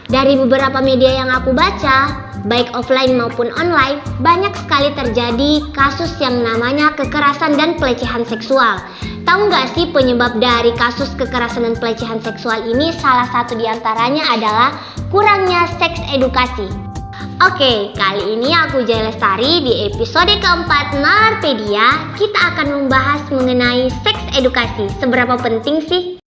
Dari beberapa media yang aku baca, baik offline maupun online, banyak sekali terjadi kasus yang namanya kekerasan dan pelecehan seksual. Tahu nggak sih penyebab dari kasus kekerasan dan pelecehan seksual ini? Salah satu diantaranya adalah kurangnya seks edukasi. Oke, kali ini aku Jaya Lestari di episode keempat Nalarpedia, kita akan membahas mengenai seks edukasi. Seberapa penting sih?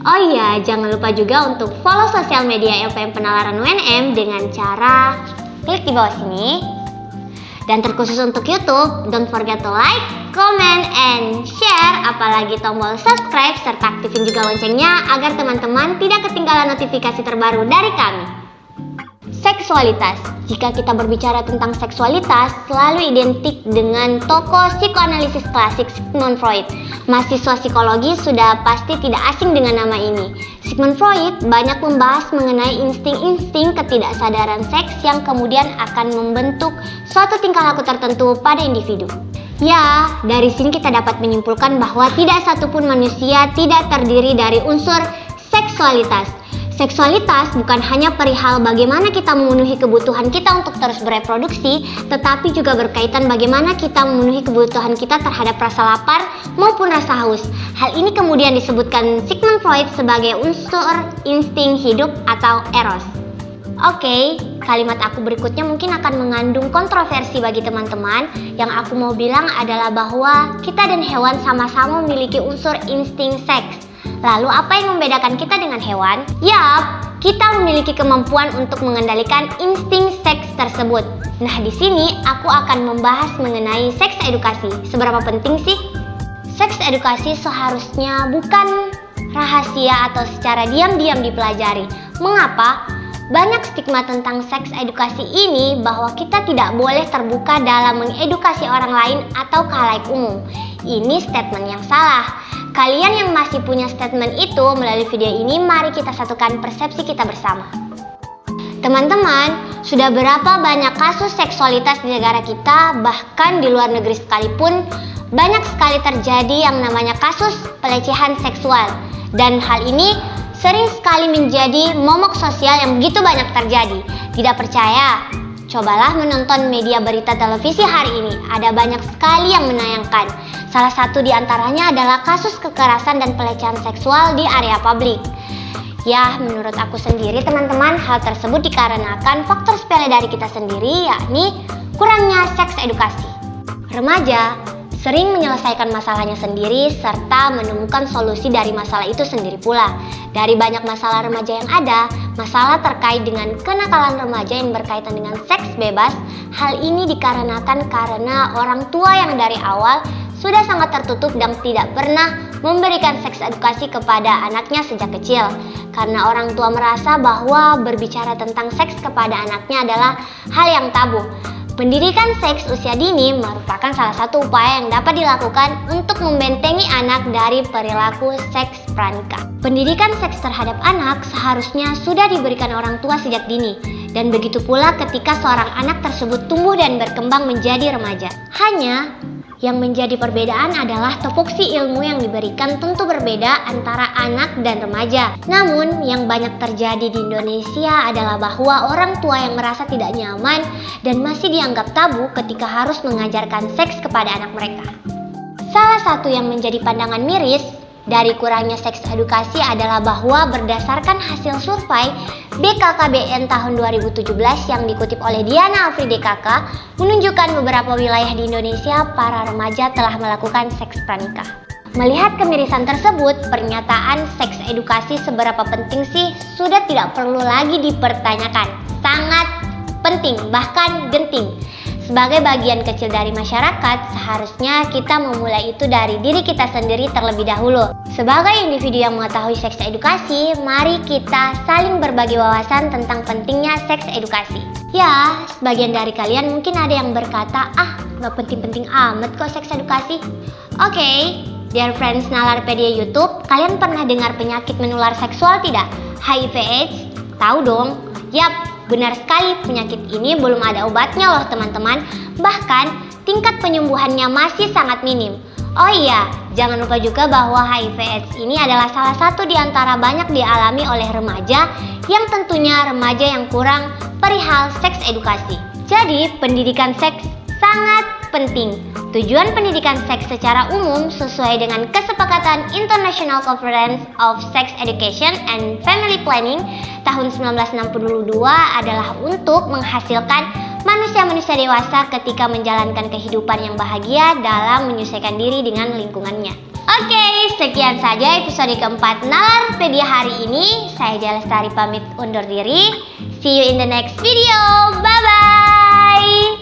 Oh iya, jangan lupa juga untuk follow sosial media LPM Penalaran UNM dengan cara klik di bawah sini. Dan terkhusus untuk YouTube, don't forget to like, comment, and share, apalagi tombol subscribe, serta aktifin juga loncengnya agar teman-teman tidak ketinggalan notifikasi terbaru dari kami. Seksualitas. Jika kita berbicara tentang seksualitas, selalu identik dengan tokoh psikoanalisis klasik Sigmund Freud. Mahasiswa psikologi sudah pasti tidak asing dengan nama ini. Sigmund Freud banyak membahas mengenai insting-insting ketidaksadaran seks yang kemudian akan membentuk suatu tingkah laku tertentu pada individu. Ya, dari sini kita dapat menyimpulkan bahwa tidak satupun manusia tidak terdiri dari unsur seksualitas. Seksualitas bukan hanya perihal bagaimana kita memenuhi kebutuhan kita untuk terus bereproduksi, tetapi juga berkaitan bagaimana kita memenuhi kebutuhan kita terhadap rasa lapar maupun rasa haus. Hal ini kemudian disebutkan Sigmund Freud sebagai unsur insting hidup atau eros. Oke, kalimat aku berikutnya mungkin akan mengandung kontroversi bagi teman-teman. Yang aku mau bilang adalah bahwa kita dan hewan sama-sama memiliki unsur insting seks. Lalu apa yang membedakan kita dengan hewan? Yap, kita memiliki kemampuan untuk mengendalikan insting seks tersebut. Nah, di sini aku akan membahas mengenai seks edukasi. Seberapa penting sih? Seks edukasi seharusnya bukan rahasia atau secara diam-diam dipelajari. Mengapa? Banyak stigma tentang seks edukasi ini bahwa kita tidak boleh terbuka dalam mengedukasi orang lain atau khalayak umum. Ini statement yang salah. Kalian yang masih punya statement itu, melalui video ini mari kita satukan persepsi kita bersama. Teman-teman, sudah berapa banyak kasus seksualitas di negara kita, bahkan di luar negeri sekalipun, banyak sekali terjadi yang namanya kasus pelecehan seksual. Dan hal ini sering sekali menjadi momok sosial yang begitu banyak terjadi. Tidak percaya? Cobalah menonton media berita televisi hari ini. Ada banyak sekali yang menayangkan. Salah satu di antaranya adalah kasus kekerasan dan pelecehan seksual di area publik. Ya, menurut aku sendiri teman-teman, hal tersebut dikarenakan faktor sepele dari kita sendiri, yakni kurangnya seks edukasi. Remaja sering menyelesaikan masalahnya sendiri serta menemukan solusi dari masalah itu sendiri pula. Dari banyak masalah remaja yang ada, masalah terkait dengan kenakalan remaja yang berkaitan dengan seks bebas, hal ini dikarenakan karena orang tua yang dari awal sudah sangat tertutup dan tidak pernah memberikan seks edukasi kepada anaknya sejak kecil. Karena orang tua merasa bahwa berbicara tentang seks kepada anaknya adalah hal yang tabu. Pendidikan seks usia dini merupakan salah satu upaya yang dapat dilakukan untuk membentengi anak dari perilaku seks pranikah. Pendidikan seks terhadap anak seharusnya sudah diberikan orang tua sejak dini, dan begitu pula ketika seorang anak tersebut tumbuh dan berkembang menjadi remaja. Hanya yang menjadi perbedaan adalah topoksi ilmu yang diberikan tentu berbeda antara anak dan remaja. Namun, yang banyak terjadi di Indonesia adalah bahwa orang tua yang merasa tidak nyaman dan masih dianggap tabu ketika harus mengajarkan seks kepada anak mereka. Salah satu yang menjadi pandangan miris dari kurangnya seks edukasi adalah bahwa berdasarkan hasil survei BKKBN tahun 2017 yang dikutip oleh Diana Afri DKK menunjukkan beberapa wilayah di Indonesia para remaja telah melakukan seks pranikah. Melihat kemirisan tersebut, pernyataan seks edukasi seberapa penting sih sudah tidak perlu lagi dipertanyakan. Sangat penting, bahkan genting. Sebagai bagian kecil dari masyarakat, seharusnya kita memulai itu dari diri kita sendiri terlebih dahulu. Sebagai individu yang mengetahui seks edukasi, mari kita saling berbagi wawasan tentang pentingnya seks edukasi. Ya, sebagian dari kalian mungkin ada yang berkata, gak penting-penting amat kok seks edukasi. Oke, dear friends Nalarpedia YouTube, kalian pernah dengar penyakit menular seksual tidak? HIV/AIDS? Tahu dong? Yap, benar sekali, penyakit ini belum ada obatnya loh teman-teman. Bahkan tingkat penyembuhannya masih sangat minim. Oh iya, jangan lupa juga bahwa HIV/AIDS ini adalah salah satu di antara banyak dialami oleh remaja yang tentunya remaja yang kurang perihal seks edukasi. Jadi, pendidikan seks sangat penting. Tujuan pendidikan seks secara umum sesuai dengan kesepakatan International Conference of Sex Education and Family Planning tahun 1962 adalah untuk menghasilkan manusia-manusia dewasa ketika menjalankan kehidupan yang bahagia dalam menyesuaikan diri dengan lingkungannya. Oke, sekian saja episode keempat Nalarpedia hari ini. Saya Dia Lestari pamit undur diri. See you in the next video. Bye-bye.